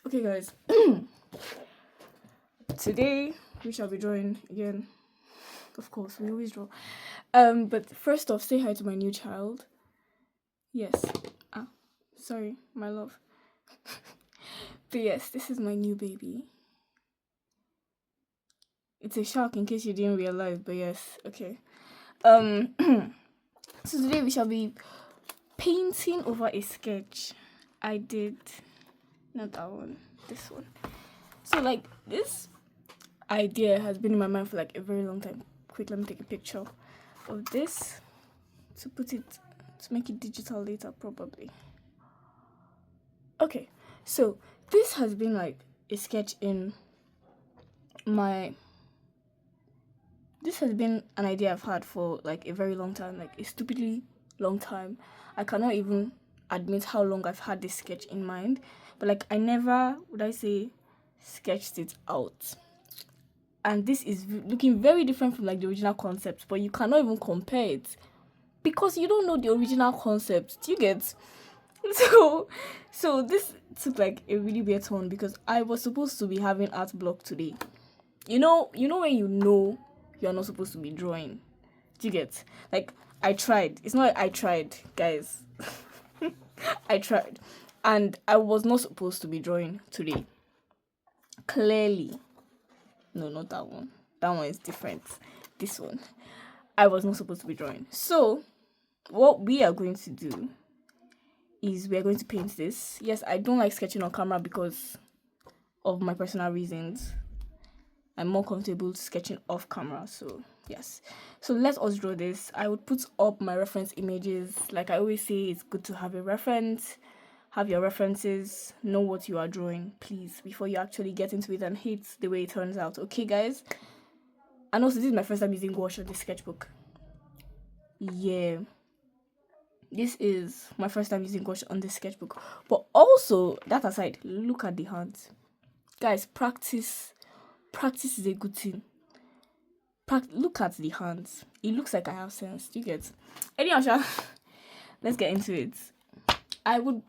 Okay, guys. Today we shall be drawing again. Of course, we always draw. But first off, say hi to my new child. Yes. Sorry, my love. But yes, this is my new baby. It's a shock in case you didn't realize, but yes, okay. So today we shall be painting over a sketch I did. Not that one, this one. So like this idea has been in my mind for like a very long time. Quick, let me take a picture of this to make it digital later, probably. Okay, so this has been like a sketch in my. This has been an idea I've had for like a very long time, like a stupidly long time. I cannot even admit how long I've had this sketch in mind, but like I never, would I say, sketched it out. And this is looking very different from like the original concept, but you cannot even compare it because you don't know the original concept. Do you get? So this took like a really weird turn because I was supposed to be having art block today. You know when you know you're not supposed to be drawing. Do you get? Like I tried. It's not like I tried, guys. I tried. And I was not supposed to be drawing today. Clearly. No, not that one. That one is different. This one. I was not supposed to be drawing. So what we are going to do is we are going to paint this. Yes, I don't like sketching on camera because of my personal reasons. I'm more comfortable sketching off camera. So yes. So let us draw this. I would put up my reference images. Like I always say, it's good to have a reference. Have your references. Know what you are drawing, please, before you actually get into it and hate the way it turns out. Okay, guys? And also, this is my first time using gouache on this sketchbook. Yeah. This is my first time using gouache on this sketchbook. But also, that aside, look at the hands. Guys, practice is a good thing. Look at the hands. It looks like I have sense. Do you get? Anyhow, let's get into it. I would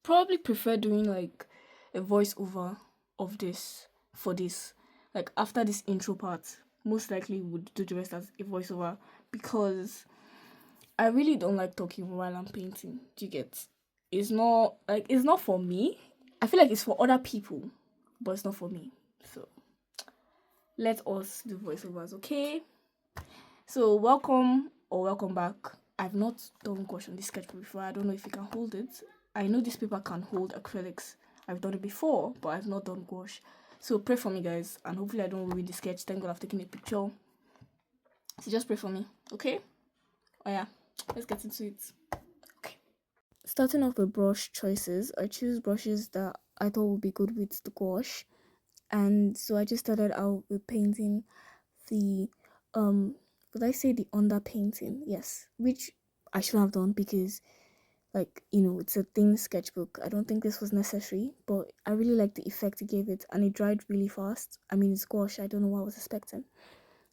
probably prefer doing like a voiceover of this for this. Like after this intro part, most likely would do the rest as a voiceover because I really don't like talking while I'm painting. Do you get? It's not for me. I feel like it's for other people, but it's not for me. So let us do voiceovers, okay? So welcome or welcome back. I've not done gouache on this sketchbook before. I don't know if you can hold it. I know this paper can hold acrylics. I've done it before, but I've not done gouache. So pray for me, guys, and hopefully I don't ruin the sketch. Thank God I've taken a picture. So just pray for me, okay? Oh yeah, let's get into it. Okay. Starting off with brush choices, I choose brushes that I thought would be good with the gouache. And so I just started out with painting the would I say the underpainting? Yes, which I should have done because like it's a thin sketchbook. I don't think this was necessary, but I really like the effect it gave it, and it dried really fast. I mean, it's gouache. I don't know what I was expecting.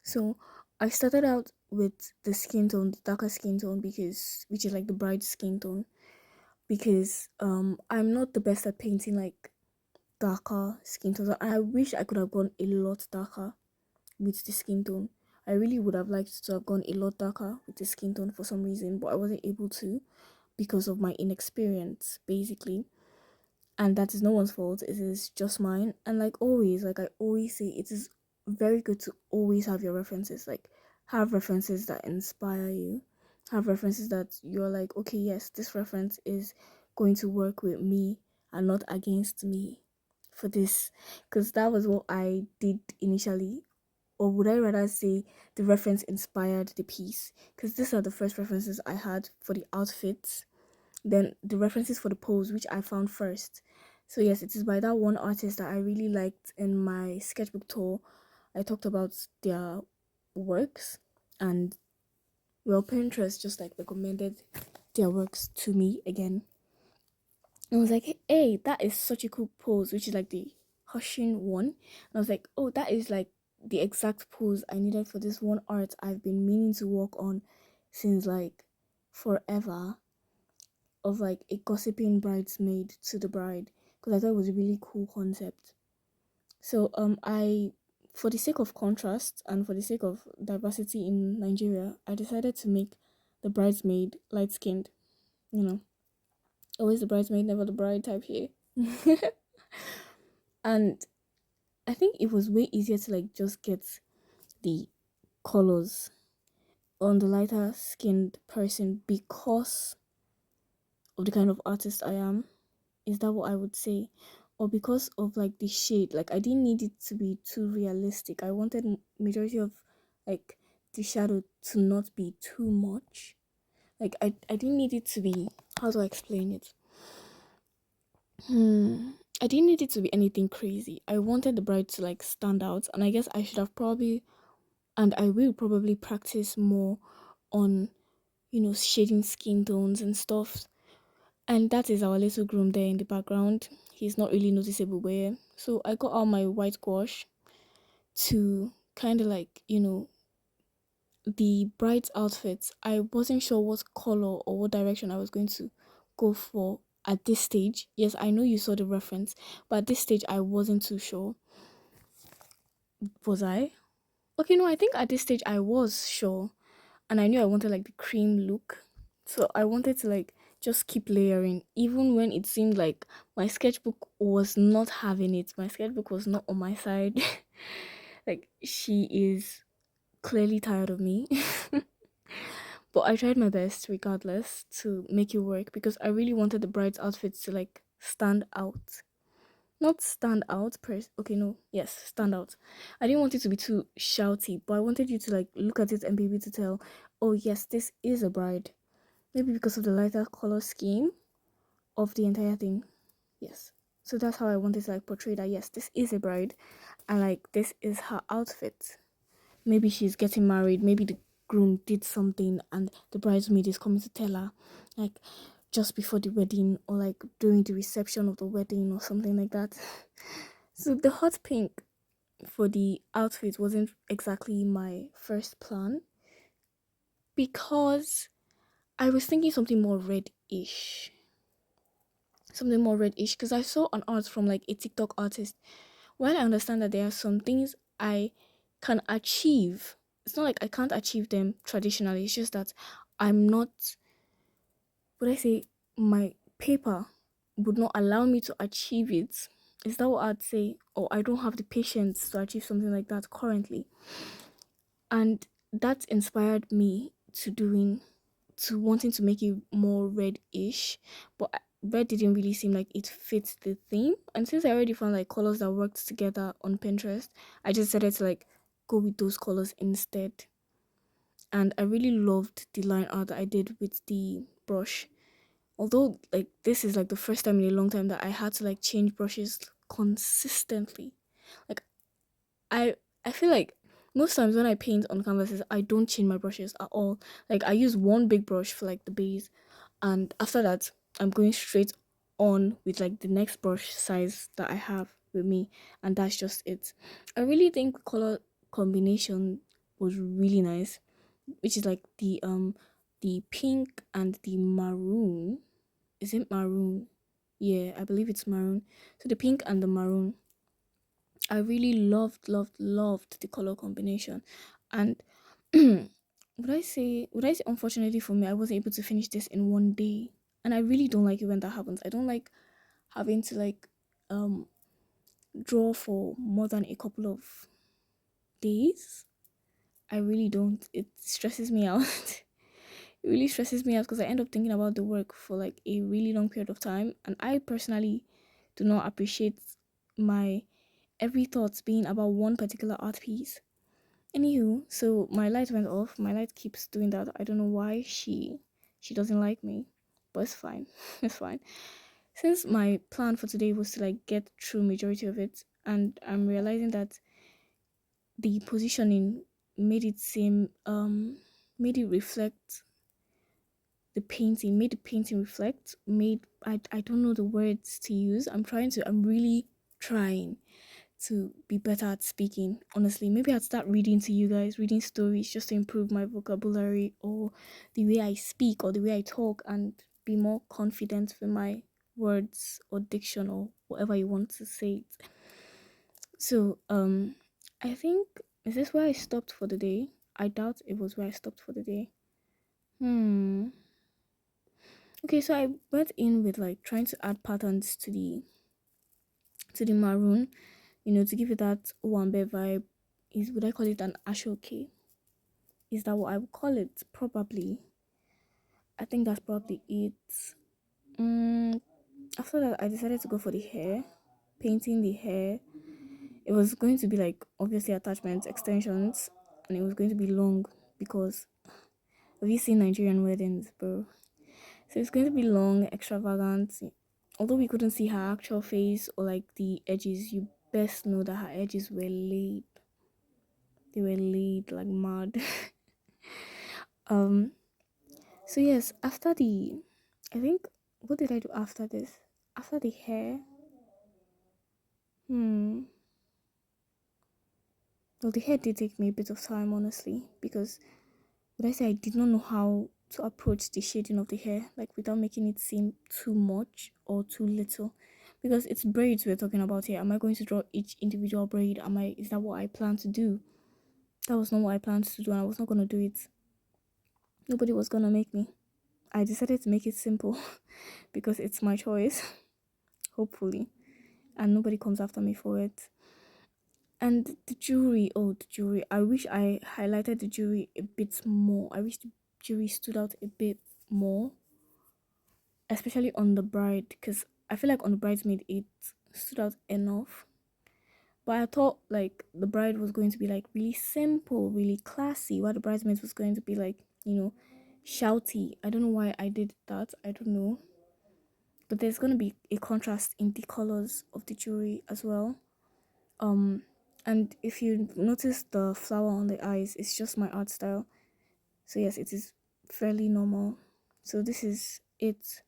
So I started out with the skin tone, the darker skin tone, which is like the bright skin tone, because I'm not the best at painting like darker skin tones. I wish I could have gone a lot darker with the skin tone. I really would have liked to have gone a lot darker with the skin tone for some reason, but I wasn't able to because of my inexperience, basically. And that is no one's fault. It is just mine. And like always, like I always say, it is very good to always have your references. Like have references that inspire you. Have references that you're like, okay, yes, this reference is going to work with me and not against me for this. Because that was what I did initially, or would I rather say the reference inspired the piece? Because these are the first references I had for the outfits, then the references for the pose, which I found first. So yes, it is by that one artist that I really liked in my sketchbook tour. I talked about their works, and well, Pinterest just like recommended their works to me again. I was like, hey, that is such a cool pose, which is like the hushing one. And I was like, oh, that is like the exact pose I needed for this one art I've been meaning to work on since like forever, of like a gossiping bridesmaid to the bride. because I thought it was a really cool concept. So I, for the sake of contrast and for the sake of diversity in Nigeria, I decided to make the bridesmaid light skinned. You know, always the bridesmaid, never the bride type here. And I think it was way easier to like just get the colors on the lighter skinned person because of the kind of artist I am. Is that what I would say? Or because of like the shade? Like I didn't need it to be too realistic. I wanted majority of like the shadow to not be too much. Like I didn't need it to be, how do I explain it? I didn't need it to be anything crazy. I wanted the bride to like stand out, and I guess I should have probably, and I will probably practice more on, shading skin tones and stuff. And that is our little groom there in the background. He's not really noticeable where. So I got out my white gouache to kind of like, the bride's outfits. I wasn't sure what color or what direction I was going to go for at this stage. Yes, I know you saw the reference, but at this stage I wasn't too sure. Was I? Okay, no, I think at this stage I was sure. And I knew I wanted like the cream look. So I wanted to like just keep layering, even when it seemed like my sketchbook was not having it. My sketchbook was not on my side. Like she is clearly tired of me. But I tried my best regardless to make it work because I really wanted the bride's outfits to like stand out. Not stand out okay, no, yes, stand out. I didn't want it to be too shouty, but I wanted you to like look at it and be able to tell, oh yes, this is a bride. Maybe because of the lighter color scheme of the entire thing. Yes. So that's how I wanted to like portray that yes, this is a bride and like this is her outfit. Maybe she's getting married, maybe the groom did something and the bridesmaid is coming to tell her, like just before the wedding or like during the reception of the wedding or something like that. So the hot pink for the outfit wasn't exactly my first plan because I was thinking something more red-ish. Something more red-ish because I saw an art from like a TikTok artist. While I understand that there are some things I can achieve, it's not like I can't achieve them traditionally. It's just that I'm not, would I say, my paper would not allow me to achieve it. Is that what I'd say? Or I don't have the patience to achieve something like that currently. And that inspired me to wanting to make it more red-ish, but red didn't really seem like it fits the theme. And since I already found like colors that worked together on Pinterest, I just decided to like go with those colors instead. And I really loved the line art that I did with the brush. Although like this is like the first time in a long time that I had to like change brushes consistently. Like I I feel like most times when I paint on canvases, I don't change my brushes at all. Like I use one big brush for like the base, and after that, I'm going straight on with like the next brush size that I have with me, and that's just it. I really think color combination was really nice, which is like the pink and the maroon. Is it maroon? Yeah, I believe it's maroon. So the pink and the maroon, I really loved the color combination. And would I say unfortunately for me, I wasn't able to finish this in one day. And I really don't like it when that happens. I don't like having to like um draw for more than a couple of days. I really don't. It stresses me out. It really stresses me out because I end up thinking about the work for like a really long period of time. And I personally do not appreciate my every thought being about one particular art piece. Anywho, so my light went off. My light keeps doing that. I don't know why she doesn't like me, but it's fine. It's fine. Since my plan for today was to like get through majority of it, and I'm realizing that the positioning made it seem made it reflect made the painting reflect, made I don't know the words to use. I'm really trying to be better at speaking. Honestly, maybe I'd start reading to you guys, reading stories just to improve my vocabulary or the way I speak or the way I talk and be more confident with my words or diction or whatever you want to say it. So I think, is this where I stopped for the day? I doubt it was where I stopped for the day. Hmm. Okay, so I went in with like trying to add patterns to the maroon, to give it that Wambe vibe. Is would I call it an ashoke? Is that what I would call it? Probably. I think that's probably it. Mm, After that, I decided to go for the hair, painting the hair. It was going to be like obviously attachments, extensions, and it was going to be long because have you seen Nigerian weddings, bro? So it's going to be long, extravagant. Although we couldn't see her actual face or like the edges, you best know that her edges were laid. They were laid like mad. um. So yes, after the, I think, what did I do after this? After the hair, hmm. Well, the hair did take me a bit of time, honestly, because would I say I did not know how to approach the shading of the hair, like without making it seem too much or too little. Because it's braids we're talking about here. Am I going to draw each individual braid? Is that what I plan to do? That was not what I planned to do, and I was not gonna do it. Nobody was gonna make me. I decided to make it simple because it's my choice, hopefully, and nobody comes after me for it. And the jewelry, oh, the jewelry. I wish I highlighted the jewelry a bit more. I wish the jewelry stood out a bit more, especially on the bride, because I feel like on the bridesmaid it stood out enough. But I thought like the bride was going to be like really simple, really classy, while the bridesmaid was going to be like, shouty. I don't know why I did that. I don't know. But there's gonna be a contrast in the colors of the jewelry as well. Um, and if you notice the flower on the eyes, it's just my art style. So yes, it is fairly normal. So this is it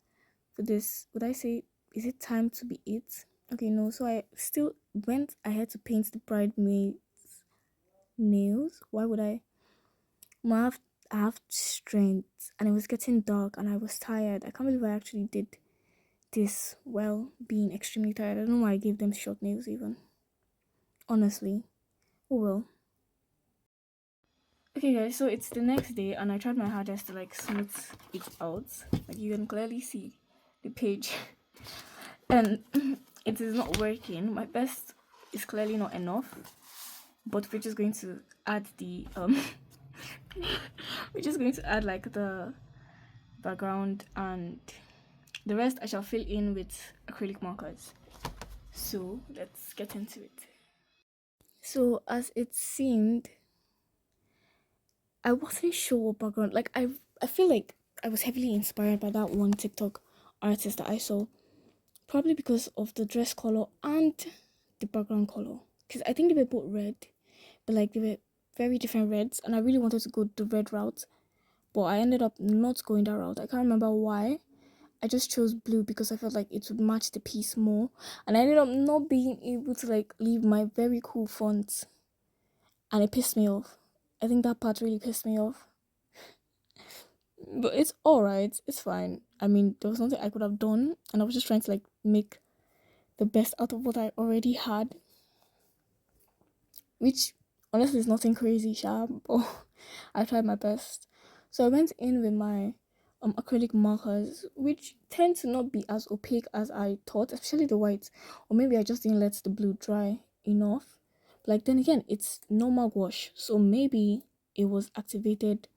for this. Would I say, is it time to be it? Okay, no. So I still went ahead to paint the bridesmaid nails. Why would I? I have strength, and it was getting dark, and I was tired. I can't believe I actually did this well, being extremely tired. I don't know why I gave them short nails even. Honestly, oh well. Okay, guys, so it's the next day, and I tried my hardest to like smooth it out. Like you can clearly see the page, and it is not working. My best is clearly not enough, but we're just going to add the we're just going to add like the background, and the rest I shall fill in with acrylic markers. So let's get into it. So as it seemed, I wasn't sure what background. Like I feel like I was heavily inspired by that one TikTok artist that I saw, probably because of the dress color and the background color. Because I think they were both red, but like they were very different reds, and I really wanted to go the red route, but I ended up not going that route. I can't remember why. I just chose blue because I felt like it would match the piece more, and I ended up not being able to like leave my very cool font, and it pissed me off. I think that part really pissed me off. But it's alright, it's fine. I mean, there was nothing I could have done, and I was just trying to like make the best out of what I already had, which honestly is nothing crazy, sharp, but I tried my best. So I went in with my acrylic markers, which tend to not be as opaque as I thought, especially the white, or maybe I just didn't let the blue dry enough. Like then again, it's normal gouache, so maybe it was activated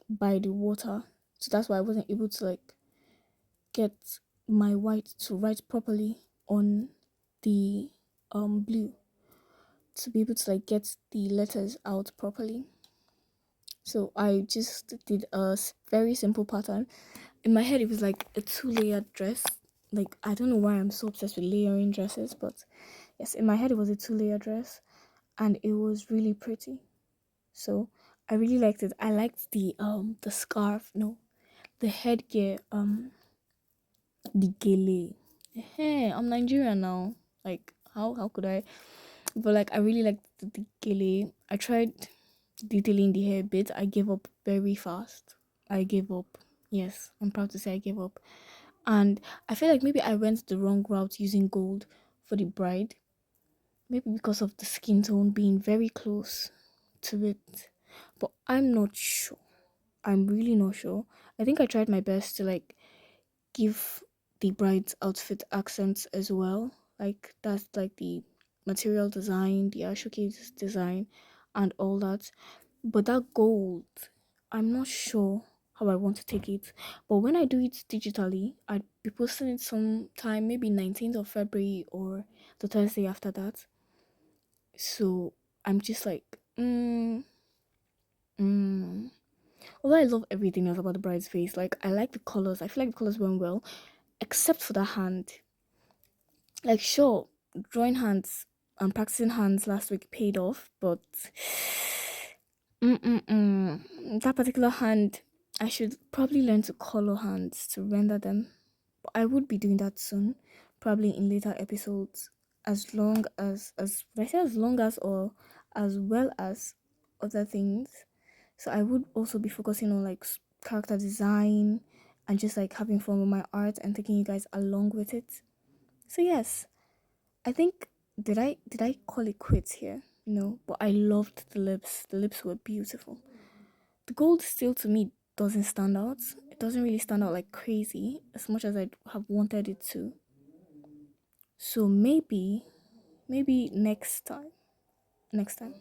by the water, so that's why I wasn't able to like get my white to write properly on the blue, to be able to like get the letters out properly. So I just did a very simple pattern. In my head, it was like a two-layered dress. Like I don't know why I'm so obsessed with layering dresses, but yes, in my head it was a two-layer dress, and it was really pretty. So I really liked it. I liked the scarf, no, the headgear, the gele. Hey, I'm Nigerian now. Like how could I? But like I really liked the gele. I tried detailing the hair a bit. I gave up very fast. I gave up. Yes, I'm proud to say I gave up. And I feel like maybe I went the wrong route using gold for the bride. Maybe because of the skin tone being very close to it. But I'm not sure. I'm really not sure. I think I tried my best to like give the bride's outfit accents as well. Like that's like the material design, the showcase design, and all that. But that gold, I'm not sure how I want to take it. But when I do it digitally, I'd be posting it sometime, maybe 19th of February or the Thursday after that. So I'm just like, mm. Although I love everything else about the bride's face, like I like the colors. I feel like the colors went well, except for the hand. Like, sure, drawing hands and practicing hands last week paid off, but that particular hand, I should probably learn to color hands to render them. But I would be doing that soon, probably in later episodes. As long as did I say as long as or as well as other things. So I would also be focusing on like character design and just like having fun with my art and taking you guys along with it. So yes, I think did I call it quits here? No, but I loved the lips. The lips were beautiful. The gold still to me doesn't stand out. It doesn't really stand out like crazy as much as I have wanted it to. So maybe next time. Next time.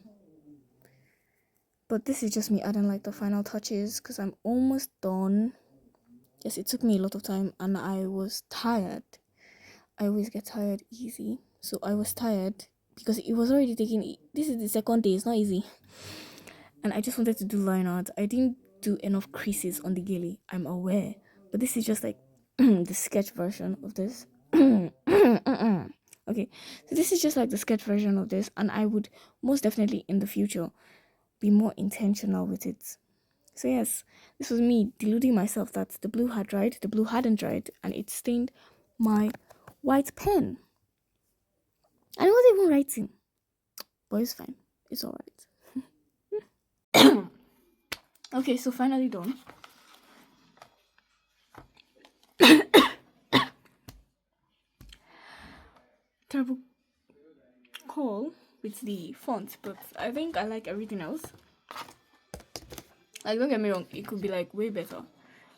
But this is just me adding like the final touches because I'm almost done. Yes, it took me a lot of time and I was tired. I always get tired easy. So I was tired because it was already taking. This is the second day, it's not easy. And I just wanted to do line art. I didn't do enough creases on the gilly, I'm aware. But this is just like the sketch version of this. Okay, so this is just like the sketch version of this, and I would most definitely in the future be more intentional with it. So yes, this was me deluding myself that the blue had dried, the blue hadn't dried, and it stained my white pen. And it wasn't even writing, but it's fine. It's alright. Okay, so finally done. Terrible call with the font, but I think I like everything else. Like, don't get me wrong, it could be like way better,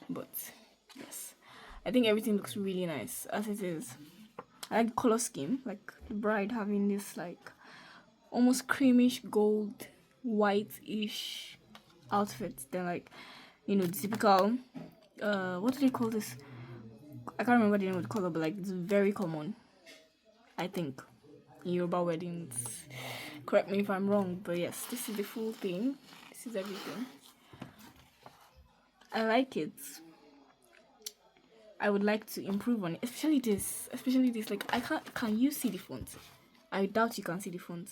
but yes, I think everything looks really nice as it is. I like the color scheme, like the bride having this like almost creamish gold, white-ish outfit. Then like, the typical what do they call this? I can't remember the name of the color, but like it's very common, I think, in Yoruba weddings. Correct me if I'm wrong, but yes, this is the full thing. This is everything. I like it. I would like to improve on it, especially this. Like, I can't. Can you see the font? I doubt you can see the font,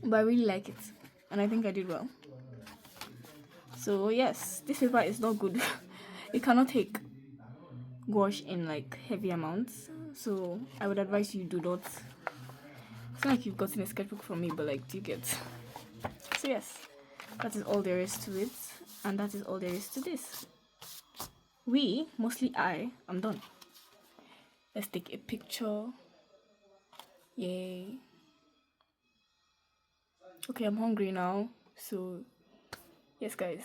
but I really like it, and I think I did well. So yes, this paper is not good. It cannot take gouache in like heavy amounts. So I would advise you do not. It's not like you've gotten a sketchbook from me, but like, do you get? So yes, that is all there is to it, and that is all there is to this. Mostly I'm done. Let's take a picture. Yay. Okay, I'm hungry now. So yes, guys,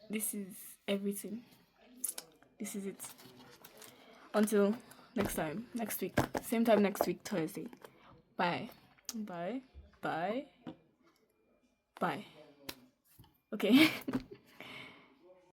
this is everything. This is it. Until next time, next week, same time next week, Thursday. Bye. Bye. Bye. Bye. Okay.